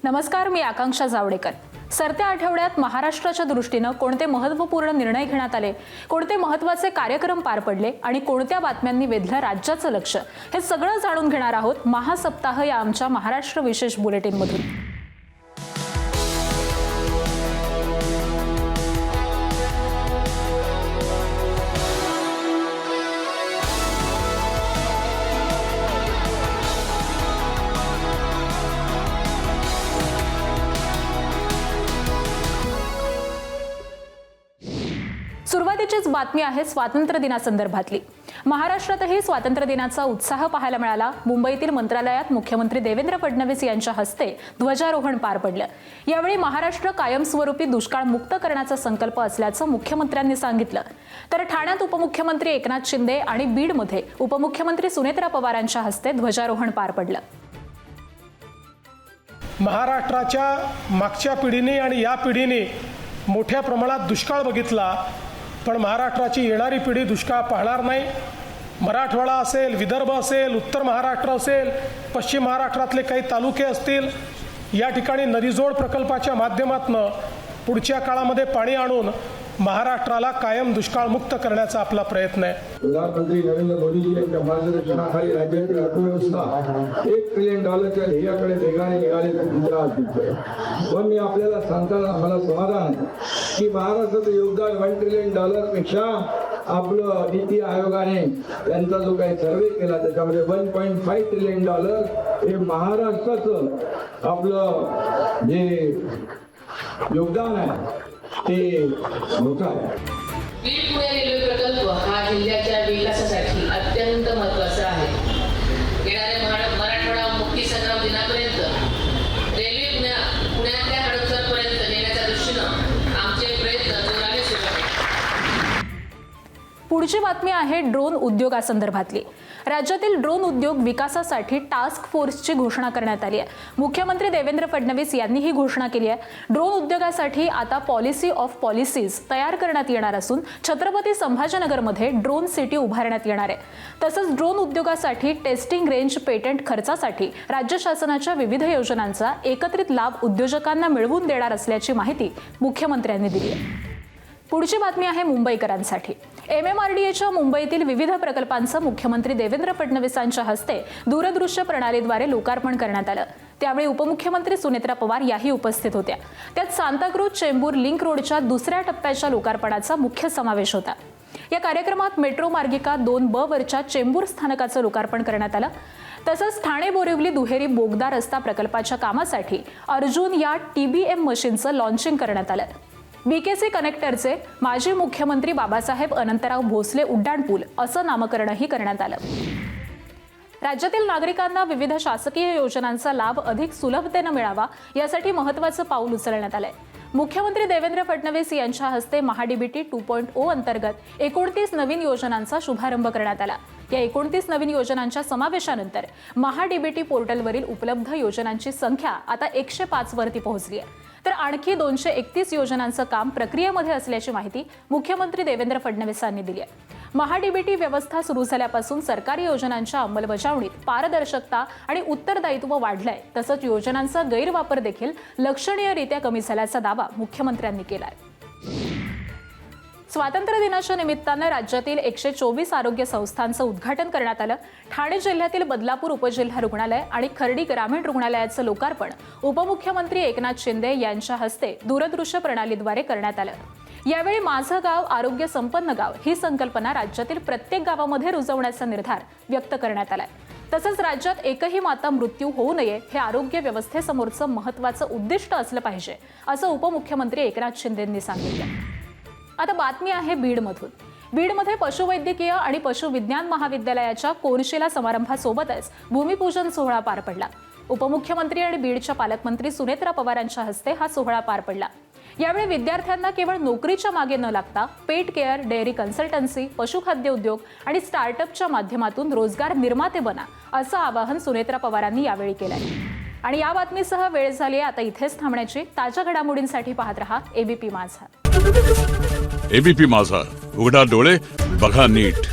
नमस्कार, मी आकांक्षा जावडेकर। सरत्या आठवड्यात महाराष्ट्राच्या दृष्टीने कोणते महत्त्वपूर्ण निर्णय घेण्यात आले, कोणते महत्त्वाचे कार्यक्रम पार पडले आणि कोणत्या बातम्यांनी वेधलं राज्याचं लक्ष, हे सगळं जाणून घेणार आहोत महासप्ताह या आमच्या महाराष्ट्र विशेष बुलेटिनमधून। सुरुवातीचीच बातमी आहे स्वातंत्र्य दिनासंदर्भातली। महाराष्ट्रातही स्वातंत्र्य दिनाचा उत्साह पाहायला मिळाला। मुंबईतील मंत्रालयात मुख्यमंत्री देवेंद्र फडणवीस यांच्या हस्ते ध्वजारोहण पार पडलं। यावेळी महाराष्ट्र कायमस्वरूपी दुष्काळ मुक्त करण्याचा संकल्प असल्याचं मुख्यमंत्र्यांनी सांगितलं। तर ठाण्यात उपमुख्यमंत्री एकनाथ शिंदे आणि बीडमध्ये उपमुख्यमंत्री सुनेत्रा पवारांच्या हस्ते ध्वजारोहण पार पडलं। महाराष्ट्राच्या मागच्या पिढीने आणि या पिढीने मोठ्या प्रमाणात दुष्काळ बघितला, पण महाराष्ट्राची येणारी पिढी दुष्काळ पाहणार नाही। मराठवाडा असेल, विदर्भ असेल, उत्तर महाराष्ट्र असेल, पश्चिम महाराष्ट्रातले काही तालुके असतील, या ठिकाणी नदीजोड प्रकल्पाच्या माध्यमातून पुढच्या काळामध्ये पाणी आणून महाराष्ट्राला कायम दुष्काळमुक्त करण्याचा आपला प्रयत्न आहे। प्रधानमंत्री नरेंद्र मोदीजी यांच्या मार्गदर्शनाखाली राज्यातील अर्थव्यवस्था $1 ट्रिलियन ध्येयाकडे वेगाने निघाल्याचं चित्र आज दिसतंय। पण मी आपल्याला सांगताना मला समाधान आहे की महाराष्ट्राचं योगदान $1 ट्रिलियन पेक्षा आपलं नीती आयोगाने त्यांचा जो काही सर्वे केला त्याच्यामध्ये $1.5 ट्रिलियन हे महाराष्ट्राचं आपलं जे योगदान आहे ते मोठं आहे। बीड पुणे रेल्वे प्रकल्प हा जिल्ह्याच्या विकासासाठी अत्यंत महत्त्वाचा आहे। येणाऱ्या मराठवाडा मुक्ती संग्राम दिनापर्यंत रेल्वे पुण्यातल्या हडपसरपर्यंत नेण्याच्या दृष्टीनं आमचे प्रयत्न जोराने सुरू आहेत। पुढची बातमी आहे ड्रोन उद्योगासंदर्भातली। राज्यातील ड्रोन उद्योग विकासासाठी टास्क फोर्सची घोषणा करण्यात आली आहे। मुख्यमंत्री देवेंद्र फडणवीस यांनी ही घोषणा केली आहे। ड्रोन उद्योगासाठी आता पॉलिसी ऑफ पॉलिसीज तयार करण्यात येणार असून छत्रपती संभाजीनगरमध्ये ड्रोन सिटी उभारण्यात येणार आहे। तसंच ड्रोन उद्योगासाठी टेस्टिंग रेंज पेटंट खर्चासाठी राज्य शासनाच्या विविध योजनांचा एकत्रित लाभ उद्योजकांना मिळवून देणार असल्याची माहिती मुख्यमंत्र्यांनी दिली आहे। पुढची बातमी आहे मुंबईकरांसाठी। MMRDAच्या मुंबईतील विविध प्रकल्पांचं मुख्यमंत्री देवेंद्र फडणवीसांच्या हस्ते दूरदृश्य प्रणालीद्वारे लोकार्पण करण्यात आलं। त्यावेळी उपमुख्यमंत्री सुनेत्रा पवार याही उपस्थित होत्या। त्यात सांताक्रूज चेंबूर लिंक रोडच्या दुसऱ्या टप्प्याच्या लोकार्पणाचा मुख्य समावेश होता। या कार्यक्रमात मेट्रो मार्गिका 2B वरच्या चेंबूर स्थानकाचं लोकार्पण करण्यात आलं। तसंच ठाणे बोरिवली दुहेरी बोगदा रस्ता प्रकल्पाच्या कामासाठी अर्जुन या TBM मशीनचं लॉन्चिंग करण्यात आलं। BKC कनेक्टरचे माजी मुख्यमंत्री बाबासाहेब अनंतराव भोसले उड्डाणपूल असं नामकरणही करण्यात आलं। राज्यातील नागरिकांना विविध शासकीय योजनांचा लाभ अधिक सुलभतेने मिळावा यासाठी महत्त्वाचं पाऊल उचलण्यात आलंय। मुख्यमंत्री देवेंद्र फडणवीस यांच्या हस्ते महाडीबीटी 2.0 अंतर्गत 29 नवीन योजनांचा शुभारंभ करण्यात आला। या 29 नवीन योजनांच्या समावेशानंतर महाडीबीटी पोर्टलवरील उपलब्ध योजनांची संख्या आता 105 वरती पोहोचली आहे। तर आणखी 231 योजनांचं काम प्रक्रियेमध्ये असल्याची माहिती मुख्यमंत्री देवेंद्र फडणवीसांनी दिली आहे। महाडीबीटी व्यवस्था सुरू झाल्यापासून सरकारी योजनांच्या अंमलबजावणीत पारदर्शकता आणि उत्तरदायित्व वाढलंय। तसंच योजनांचा गैरवापर देखील लक्षणीयरित्या कमी झाल्याचा दावा मुख्यमंत्र्यांनी केलाय। स्वातंत्र्य दिनाच्या निमित्तानं राज्यातील 124 आरोग्य संस्थांचं उद्घाटन करण्यात आलं। ठाणे जिल्ह्यातील बदलापूर उपजिल्हा रुग्णालय आणि खर्डी ग्रामीण रुग्णालयाचं लोकार्पण उपमुख्यमंत्री एकनाथ शिंदे यांच्या हस्ते दूरदृश्य प्रणालीद्वारे करण्यात आलं। यावेळी माझं गाव आरोग्य संपन्न गाव ही संकल्पना राज्यातील प्रत्येक गावामध्ये रुजवण्याचा निर्धार व्यक्त करण्यात आलाय। तसंच राज्यात एकही माता मृत्यू होऊ नये हे आरोग्य व्यवस्थेसमोरचं महत्त्वाचं उद्दिष्ट असलं पाहिजे असं उपमुख्यमंत्री एकनाथ शिंदेंनी सांगितलं। आता बातमी आहे बीडमधून। बीडमध्ये पशुवैद्यकीय आणि पशुविज्ञान महाविद्यालयाच्या कोनशिला समारंभासोबतच भूमिपूजन सोहळा पार पडला। उपमुख्यमंत्री आणि बीडच्या पालकमंत्री सुनेत्रा पवारांच्या हस्ते हा सोहळा पार पडला। यावेळी विद्यार्थ्यांना केवळ नोकरीच्या मागे न लागता पेट केअर, डेअरी कन्सल्टन्सी, पशुखाद्य उद्योग आणि स्टार्टअपच्या माध्यमातून रोजगार निर्माते बना असं आवाहन सुनेत्रा पवारांनी यावेळी केलंय। आणि या बातमीसह वेळ झाली आहे आता इथेच थांबण्याची। ताज्या घडामोडींसाठी पाहत रहा ABP माझा। ABP माझा, उघडा डोळे बघा नीट।